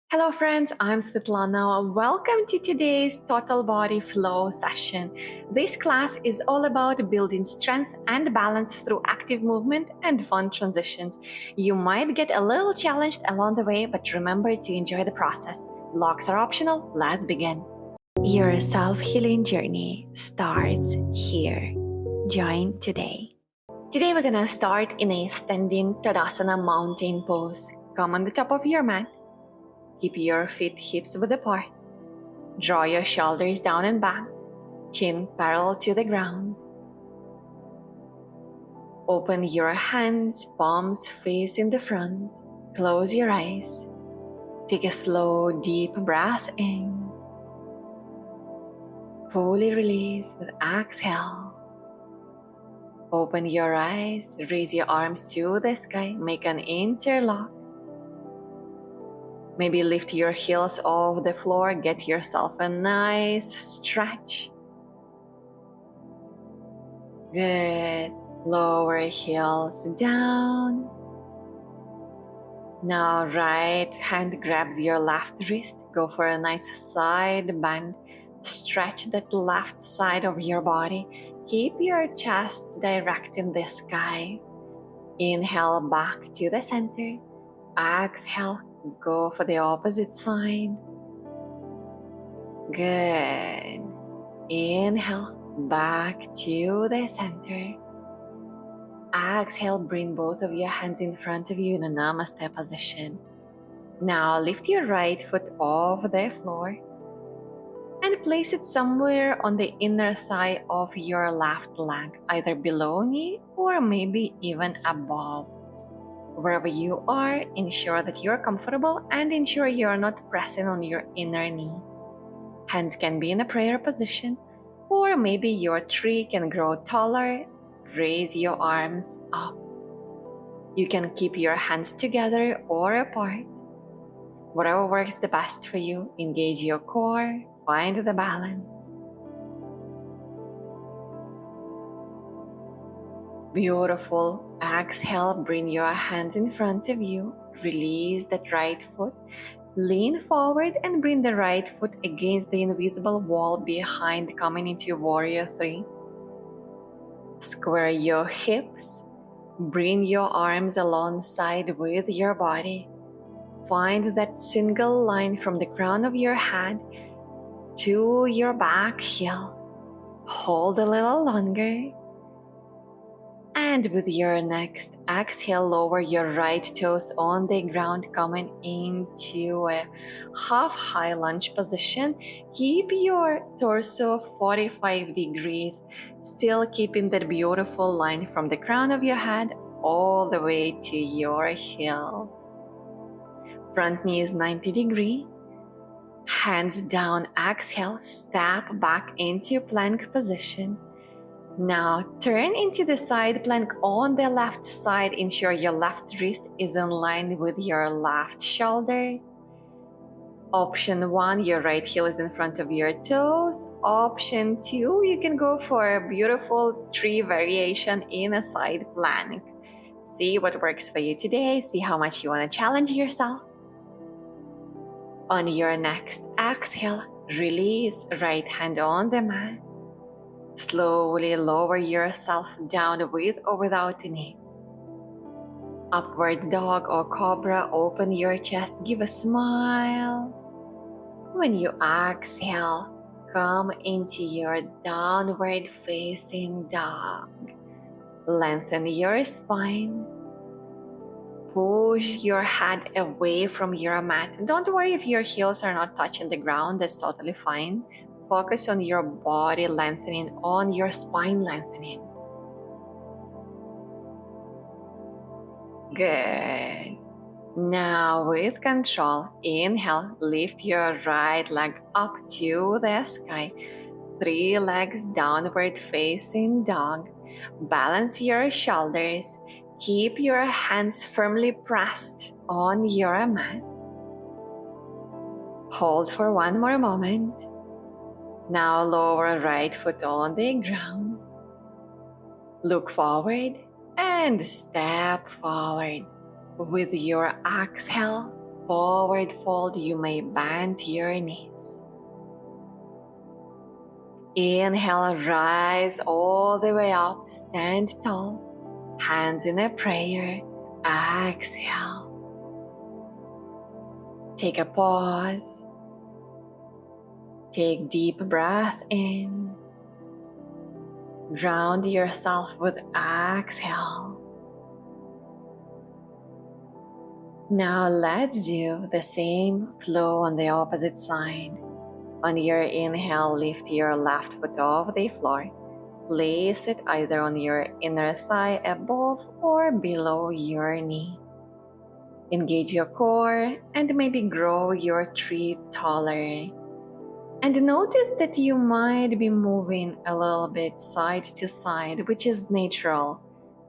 Hello friends, I'm Svetlana. Welcome to today's Total Body Flow session. This class is all about building strength and balance through active movement and fun transitions. You might get a little challenged along the way, but remember to enjoy the process. Blocks are optional. Let's begin. Your self-healing journey starts here. Join today. Today we're gonna start in a standing Tadasana mountain pose. Come on the top of your mat. Keep your feet hips width apart. Draw your shoulders down and back, chin parallel to the ground. Open your hands, palms facing the front. Close your eyes. Take a slow, deep breath in. Fully release with exhale. Open your eyes, raise your arms to the sky, make an interlock. Maybe lift your heels off the floor, get yourself a nice stretch. Good. Lower heels down. Now right hand grabs your left wrist. Go for a nice side bend. Stretch that left side of your body. Keep your chest direct in the sky. Inhale back to the center. Exhale. Go for the opposite side. Good. Inhale back to the center. Exhale, bring both of your hands in front of you in a namaste position. Now lift your right foot off the floor and place it somewhere on the inner thigh of your left leg, either below knee or maybe even above. Wherever you are, ensure that you're comfortable and ensure you're not pressing on your inner knee. Hands can be in a prayer position, or maybe your tree can grow taller. Raise your arms up. You can keep your hands together or apart. Whatever works the best for you, engage your core, find the balance. Beautiful. Exhale, bring your hands in front of you. Release that right foot. Lean forward and bring the right foot against the invisible wall behind, coming into Warrior 3. Square your hips. Bring your arms alongside with your body. Find that single line from the crown of your head to your back heel. Hold a little longer. And with your next exhale, lower your right toes on the ground, coming into a half high lunge position. Keep your torso 45 degrees, still keeping that beautiful line from the crown of your head all the way to your heel. Front knee is 90 degrees. Hands down, exhale, step back into plank position. Now turn into the side plank on the left side. Ensure your left wrist is in line with your left shoulder. Option 1, your right heel is in front of your toes. Option 2, you can go for a beautiful tree variation in a side plank. See what works for you today. See how much you want to challenge yourself. On your next exhale, release, right hand on the mat. Slowly lower yourself down with or without knees. Upward dog or cobra, open your chest, give a smile. When you exhale, come into your downward facing dog. Lengthen your spine. Push your head away from your mat. Don't worry if your heels are not touching the ground, that's totally fine. Focus on your body lengthening, on your spine lengthening. Good. Now with control, inhale, lift your right leg up to the sky. 3 legs downward facing dog. Balance your shoulders. Keep your hands firmly pressed on your mat. Hold for one more moment. Now lower right foot on the ground. Look forward and step forward. With your exhale, Forward fold, you may bend your knees. Inhale, rise all the way up, stand tall, hands in a prayer. Exhale. Take a pause. Take deep breath in. Ground yourself with exhale. Now let's do the same flow on the opposite side. On your inhale, lift your left foot off the floor. Place it either on your inner thigh above or below your knee. Engage your core and maybe grow your tree taller. And notice that you might be moving a little bit side to side, which is natural.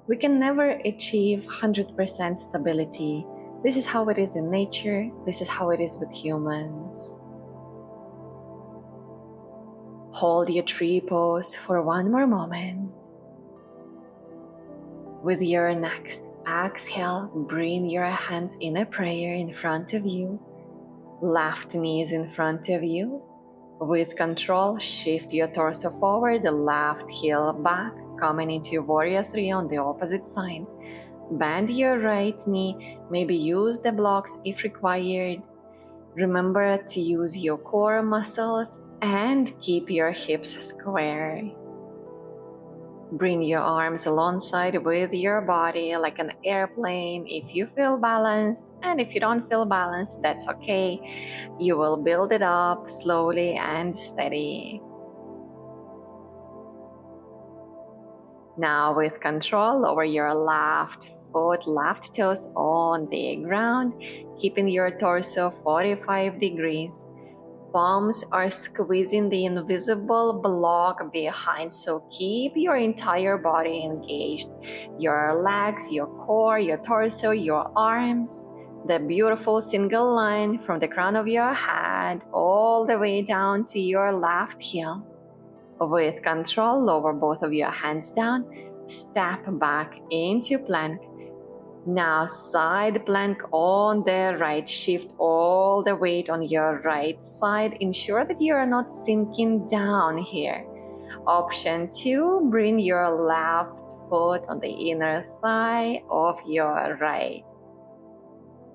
We can never achieve 100% stability. This is how it is in nature. This is how it is with humans. Hold your tree pose for one more moment. With your next exhale, bring your hands in a prayer in front of you. Left knee is in front of you. With control, shift your torso forward, the left heel back, coming into warrior 3 on the opposite side. Bend your right knee, maybe use the blocks if required. Remember to use your core muscles and keep your hips square. Bring your arms alongside with your body like an airplane if you feel balanced, and if you don't feel balanced, that's okay. You will build it up slowly and steady. Now with control, lower your left foot, left toes on the ground, keeping your torso 45 degrees. Palms are squeezing the invisible block behind, so keep your entire body engaged. Your legs, your core, your torso, your arms. The beautiful single line from the crown of your head all the way down to your left heel. With control, lower both of your hands down, step back into plank. Now side plank on the right, shift all the weight on your right side. Ensure that you are not sinking down here. Option 2, bring your left foot on the inner thigh of your right.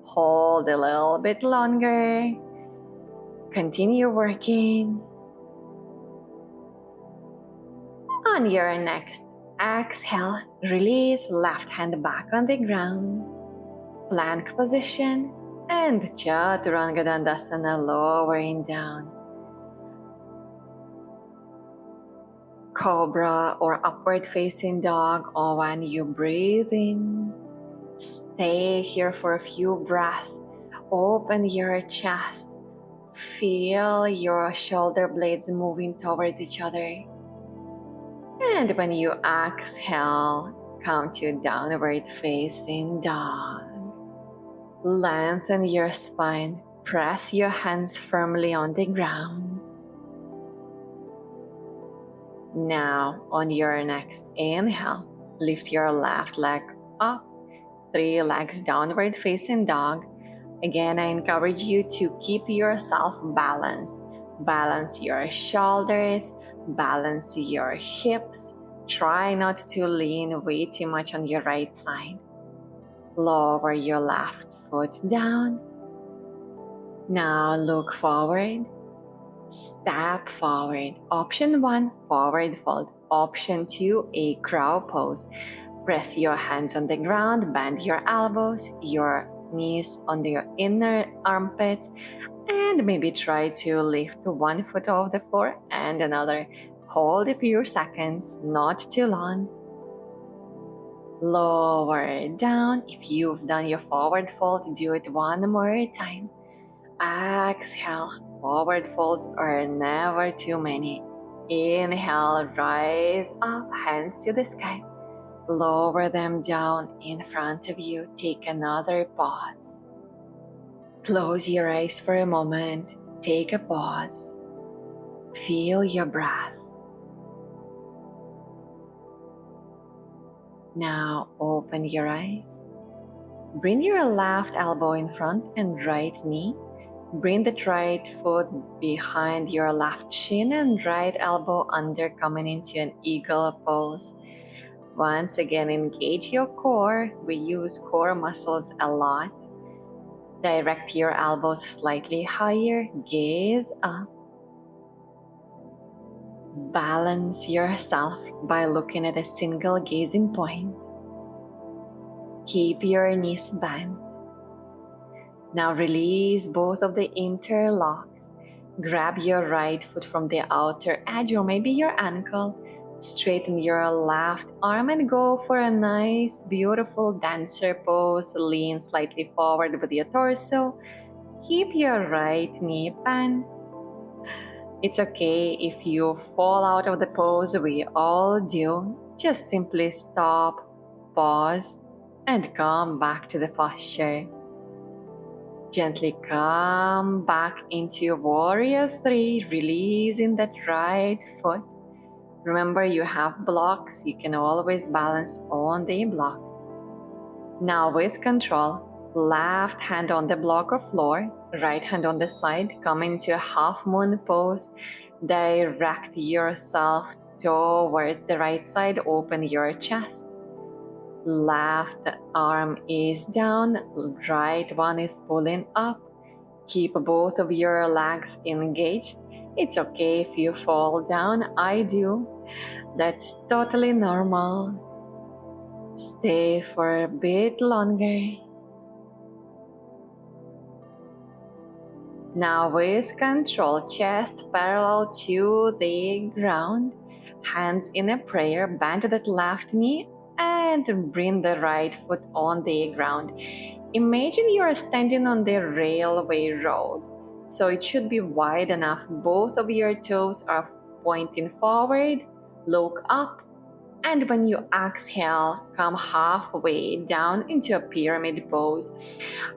Hold a little bit longer. Continue working. On your next exhale, release left hand back on the ground. Plank position and Chaturanga Dandasana, lowering down. Cobra or upward facing dog, or when you breathe in. Stay here for a few breaths. Open your chest. Feel your shoulder blades moving towards each other. And when you exhale, come to downward facing dog. Lengthen your spine. Press your hands firmly on the ground. Now, on your next inhale, lift your left leg up. 3 legs downward facing dog. Again, I encourage you to keep yourself balanced. Balance your shoulders, balance your hips. Try not to lean way too much on your right side. Lower your left foot down. Now look forward. Step forward. Option 1, forward fold. Option 2, a crow pose. Press your hands on the ground, bend your elbows, your knees on your inner armpits, and maybe try to lift one foot off the floor and another. Hold a few seconds, not too long. Lower down. If you've done your forward fold, do it one more time. Exhale. Forward folds are never too many. Inhale, rise up, hands to the sky. Lower them down in front of you. Take another pause. Close your eyes for a moment. Take a pause. Feel your breath. Now open your eyes. Bring your left elbow in front and right knee. Bring that right foot behind your left shin and right elbow under, coming into an eagle pose. Once again, engage your core. We use core muscles a lot. Direct your elbows slightly higher, gaze up. Balance yourself by looking at a single gazing point. Keep your knees bent. Now release both of the interlocks. Grab your right foot from the outer edge or maybe your ankle. Straighten your left arm and go for a nice, beautiful dancer pose. Lean slightly forward with your torso. Keep your right knee bent. It's okay if you fall out of the pose, we all do. Just simply stop, pause, and come back to the posture. Gently come back into Warrior 3, releasing that right foot. Remember, you have blocks. You can always balance on the blocks. Now with control, left hand on the block or floor, right hand on the side, come into a half moon pose. Direct yourself towards the right side, open your chest. Left arm is down, right one is pulling up. Keep both of your legs engaged. It's okay if you fall down, I do. That's totally normal. Stay for a bit longer. Now with control, chest parallel to the ground, hands in a prayer, bend that left knee and bring the right foot on the ground. Imagine you are standing on the railway road, so it should be wide enough. Both of your toes are pointing forward, look up, and when you exhale, come halfway down into a pyramid pose.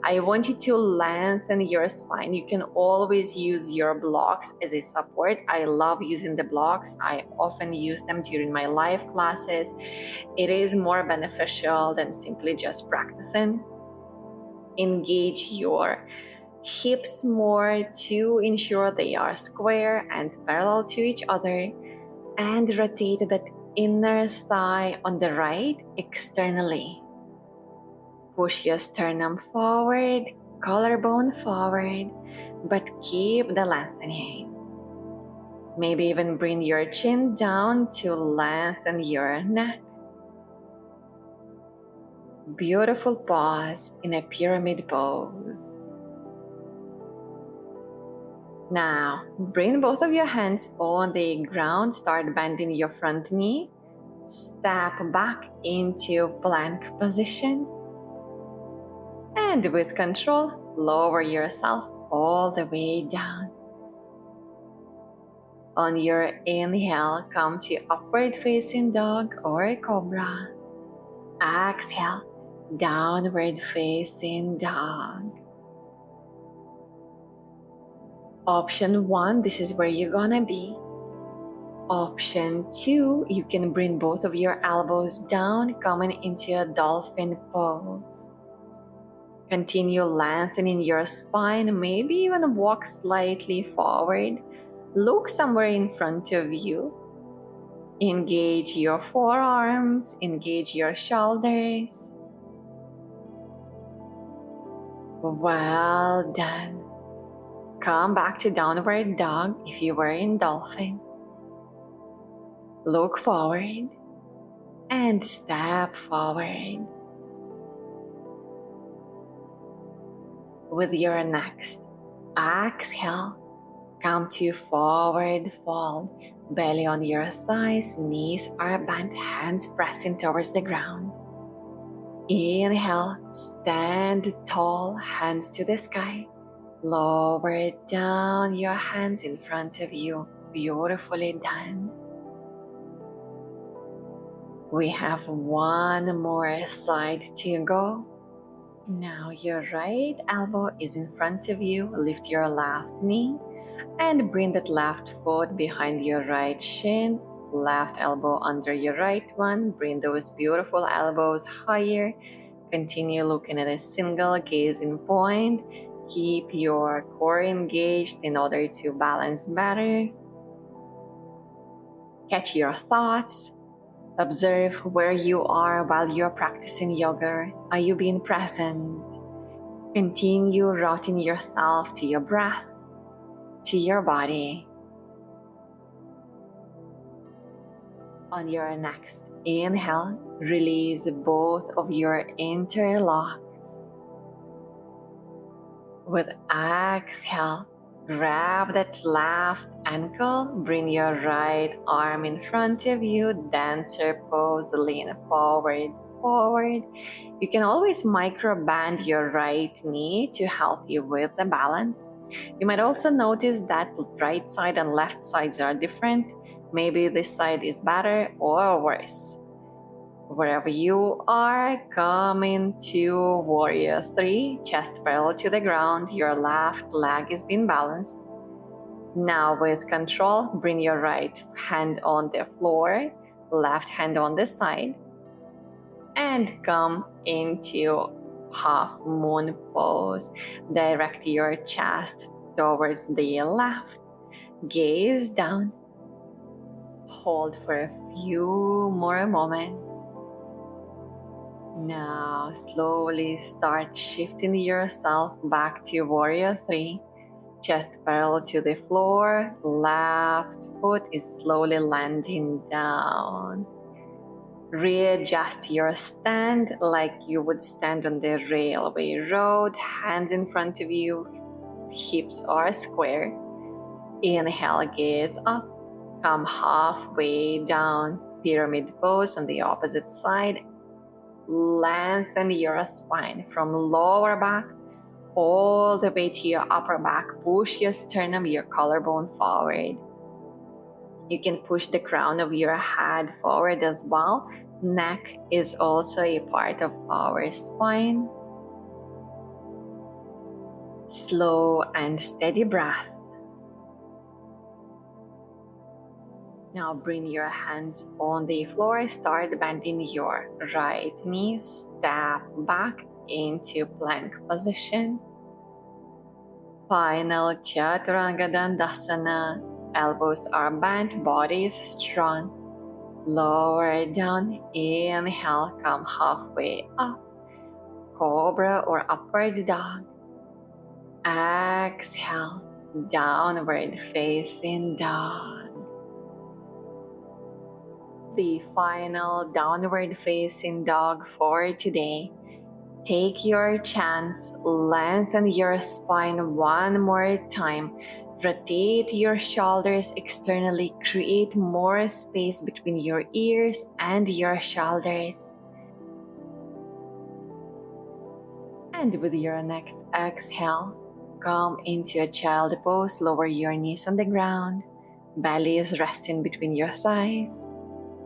I want you to lengthen your spine. You can always use your blocks as a support. I love using the blocks. I often use them during my live classes. It is more beneficial than simply just practicing. Engage your hips more to ensure they are square and parallel to each other, and rotate that inner thigh on the right externally. Push your sternum forward, collarbone forward, but keep the lengthening. Maybe even bring your chin down to lengthen your neck. Beautiful pause in a pyramid pose. Now, bring both of your hands on the ground. Start bending your front knee. Step back into plank position. And with control, lower yourself all the way down. On your inhale, come to upward facing dog or cobra. Exhale, downward facing dog. Option 1, this is where you're gonna be. Option 2, you can bring both of your elbows down, coming into a dolphin pose. Continue lengthening your spine, maybe even walk slightly forward. Look somewhere in front of you. Engage your forearms, engage your shoulders. Well done. Come back to downward dog if you were in dolphin. Look forward and step forward. With your next exhale, come to forward fold. Belly on your thighs, knees are bent, hands pressing towards the ground. Inhale, stand tall, hands to the sky. Lower down your hands in front of you. Beautifully done. We have one more side to go. Now your right elbow is in front of you. Lift your left knee and bring that left foot behind your right shin. Left elbow under your right one. Bring those beautiful elbows higher. Continue looking at a single gazing point. Keep your core engaged in order to balance better. Catch your thoughts. Observe where you are while you're practicing yoga. Are you being present? Continue routing yourself to your breath, to your body. On your next inhale, release both of your interlocks. With exhale, grab that left ankle, bring your right arm in front of you, dancer pose, lean forward, forward. You can always micro bend your right knee to help you with the balance. You might also notice that right side and left sides are different. Maybe this side is better or worse. Wherever you are, come into Warrior 3, chest parallel to the ground. Your left leg is being balanced. Now with control, bring your right hand on the floor, left hand on the side, and come into half moon pose. Direct your chest towards the left, gaze down, hold for a few more moments. Now slowly start shifting yourself back to Warrior 3. Chest parallel to the floor, left foot is slowly landing down. Readjust your stand like you would stand on the railway road, hands in front of you, hips are square. Inhale, gaze up, come halfway down, pyramid pose on the opposite side. Lengthen your spine from lower back all the way to your upper back. Push your sternum, your collarbone forward. You can push the crown of your head forward as well. Neck is also a part of our spine. Slow and steady breath. Now bring your hands on the floor, start bending your right knee, step back into plank position. Final Chaturanga Dandasana, elbows are bent, body is strong. Lower down, inhale, come halfway up, cobra or upward dog. Exhale, downward facing dog. The final downward facing dog for today. Take your chance, lengthen your spine one more time. Rotate your shoulders externally, create more space between your ears and your shoulders. And with your next exhale, come into a child pose, lower your knees on the ground. Belly is resting between your thighs.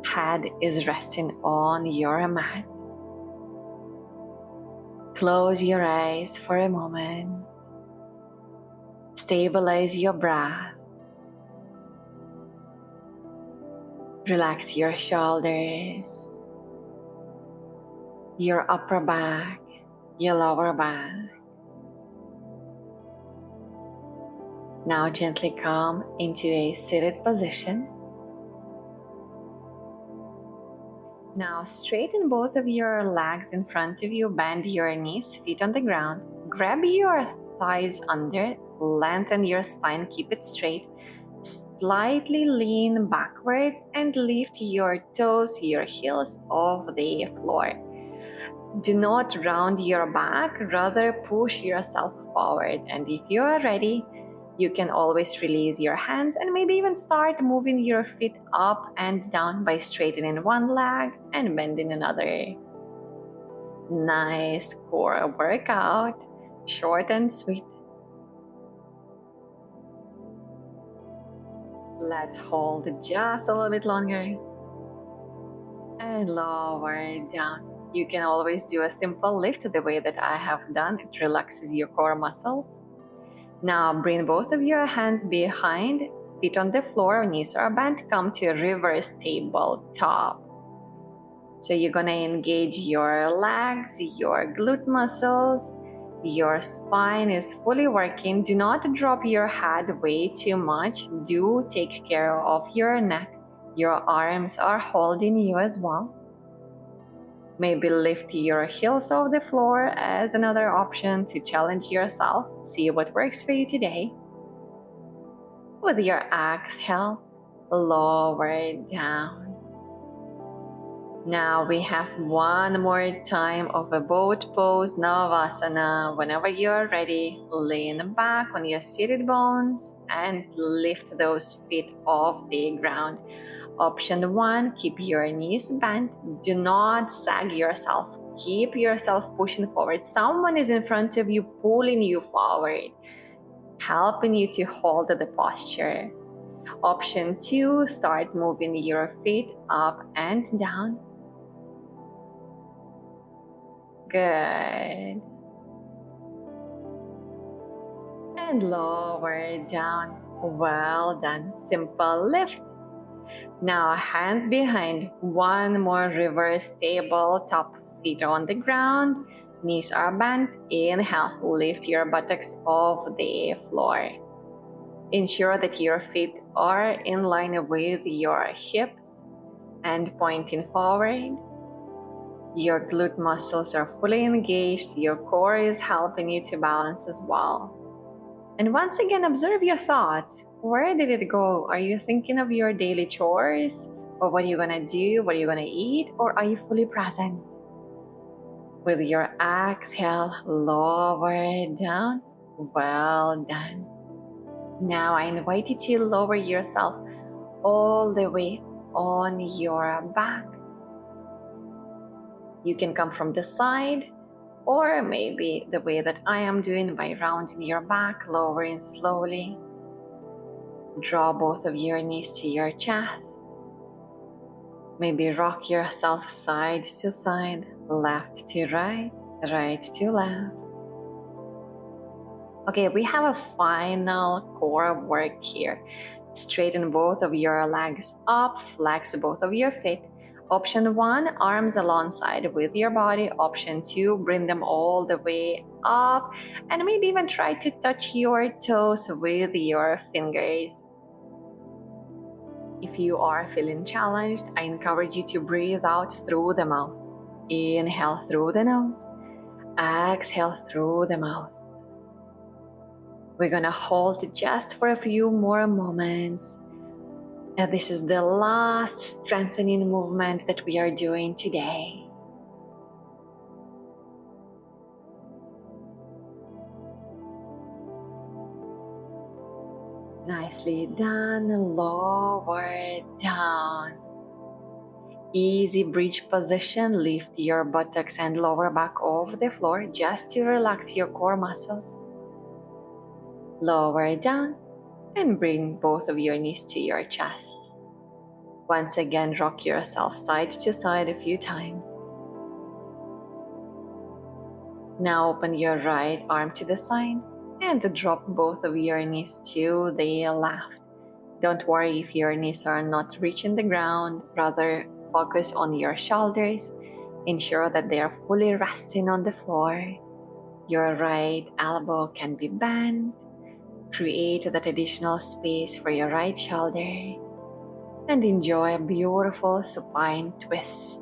Head is resting on your mat. Close your eyes for a moment. Stabilize your breath. Relax your shoulders, your upper back, your lower back. Now gently come into a seated position. Now straighten both of your legs in front of you, bend your knees, feet on the ground. Grab your thighs under, lengthen your spine, keep it straight. Slightly lean backwards and lift your toes, your heels off the floor. Do not round your back, rather push yourself forward. And if you are ready, you can always release your hands and maybe even start moving your feet up and down by straightening one leg and bending another. Nice core workout, short and sweet. Let's hold just a little bit longer. And lower down. You can always do a simple lift the way that I have done. It relaxes your core muscles. Now bring both of your hands behind, feet on the floor, knees are bent. Come to a reverse tabletop. So you're gonna engage your legs, your glute muscles, your spine is fully working. Do not drop your head way too much. Do take care of your neck. Your arms are holding you as well. Maybe lift your heels off the floor as another option to challenge yourself. See what works for you today. With your exhale, lower down. Now we have one more time of a boat pose, Navasana. Whenever you're ready, lean back on your seated bones and lift those feet off the ground. Option 1, keep your knees bent. Do not sag yourself. Keep yourself pushing forward. Someone is in front of you, pulling you forward, helping you to hold the posture. Option 2, start moving your feet up and down. Good. And lower down. Well done. Simple lift. Now hands behind. One more reverse table. Top feet on the ground. Knees are bent. Inhale. Lift your buttocks off the floor. Ensure that your feet are in line with your hips and pointing forward. Your glute muscles are fully engaged. Your core is helping you to balance as well. And once again, observe your thoughts. Where did it go? Are you thinking of your daily chores? Or what are you gonna do? What are you gonna eat? Or are you fully present? With your exhale, lower down. Well done. Now I invite you to lower yourself all the way on your back. You can come from the side, or maybe the way that I am doing by rounding your back, lowering slowly. Draw both of your knees to your chest. Maybe rock yourself side to side, left to right, right to left. Okay, we have a final core work here. Straighten both of your legs up, flex both of your feet. Option 1, arms alongside with your body. Option 2, bring them all the way up and maybe even try to touch your toes with your fingers. If you are feeling challenged, I encourage you to breathe out through the mouth. Inhale through the nose, exhale through the mouth. We're gonna hold just for a few more moments. And this is the last strengthening movement that we are doing today. Nicely done. Lower down. Easy bridge position. Lift your buttocks and lower back off the floor just to relax your core muscles. Lower down and bring both of your knees to your chest. Once again, rock yourself side to side a few times. Now open your right arm to the side and drop both of your knees to the left. Don't worry if your knees are not reaching the ground. Rather, focus on your shoulders. Ensure that they are fully resting on the floor. Your right elbow can be bent. Create that additional space for your right shoulder. And enjoy a beautiful supine twist.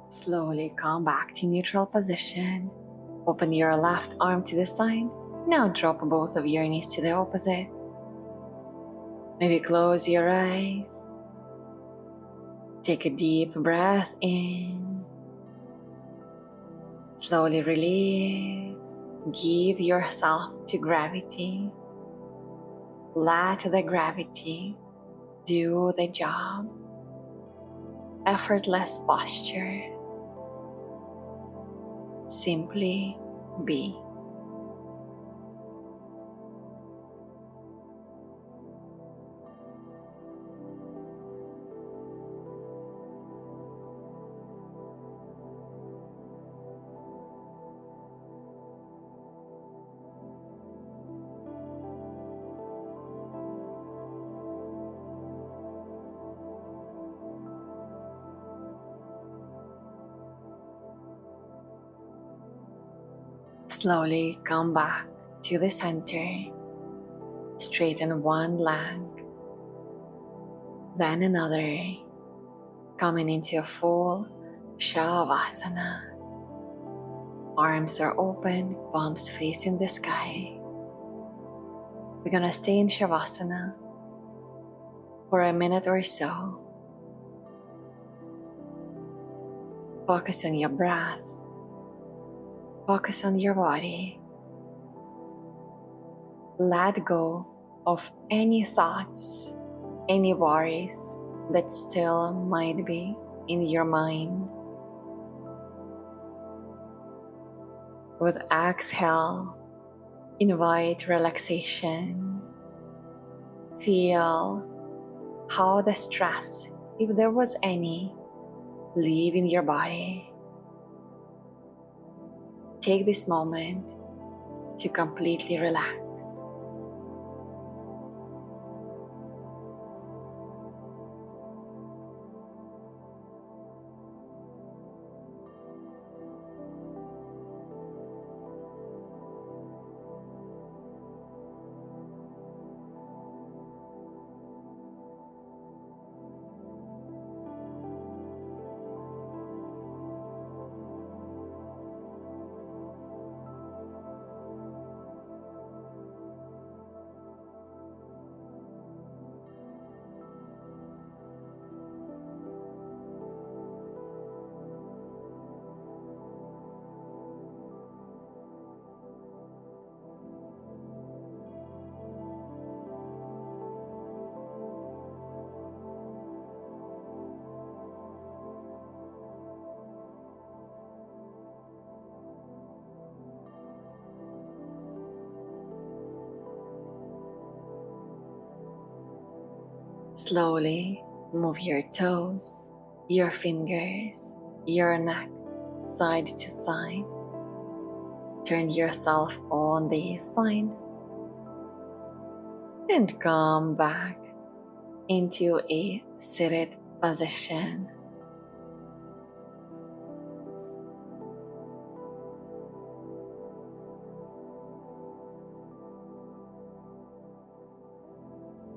Slowly come back to neutral position. Open your left arm to the side. Now drop both of your knees to the opposite. Maybe close your eyes. Take a deep breath in. Slowly release. Give yourself to gravity. Let the gravity do the job. Effortless posture. Simply be. Slowly come back to the center. Straighten one leg, then another, coming into a full Shavasana. Arms are open, palms facing the sky. We're gonna stay in Shavasana for a minute or so. Focus on your breath. Focus on your body. Let go of any thoughts, any worries that still might be in your mind. With exhale, invite relaxation. Feel how the stress, if there was any, leave in your body. Take this moment to completely relax. Slowly move your toes, your fingers, your neck side to side. Turn yourself on the side and come back into a seated position.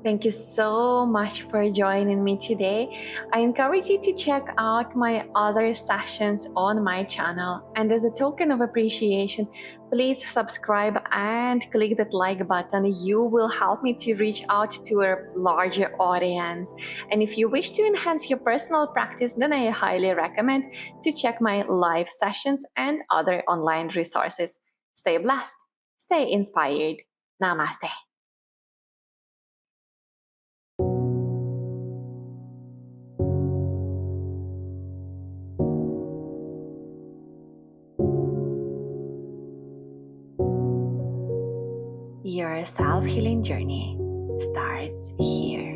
Thank you so much for joining me today. I encourage you to check out my other sessions on my channel. And as a token of appreciation, please subscribe and click that like button. You will help me to reach out to a larger audience. And if you wish to enhance your personal practice, then I highly recommend to check my live sessions and other online resources. Stay blessed, stay inspired. Namaste. Your self-healing journey starts here.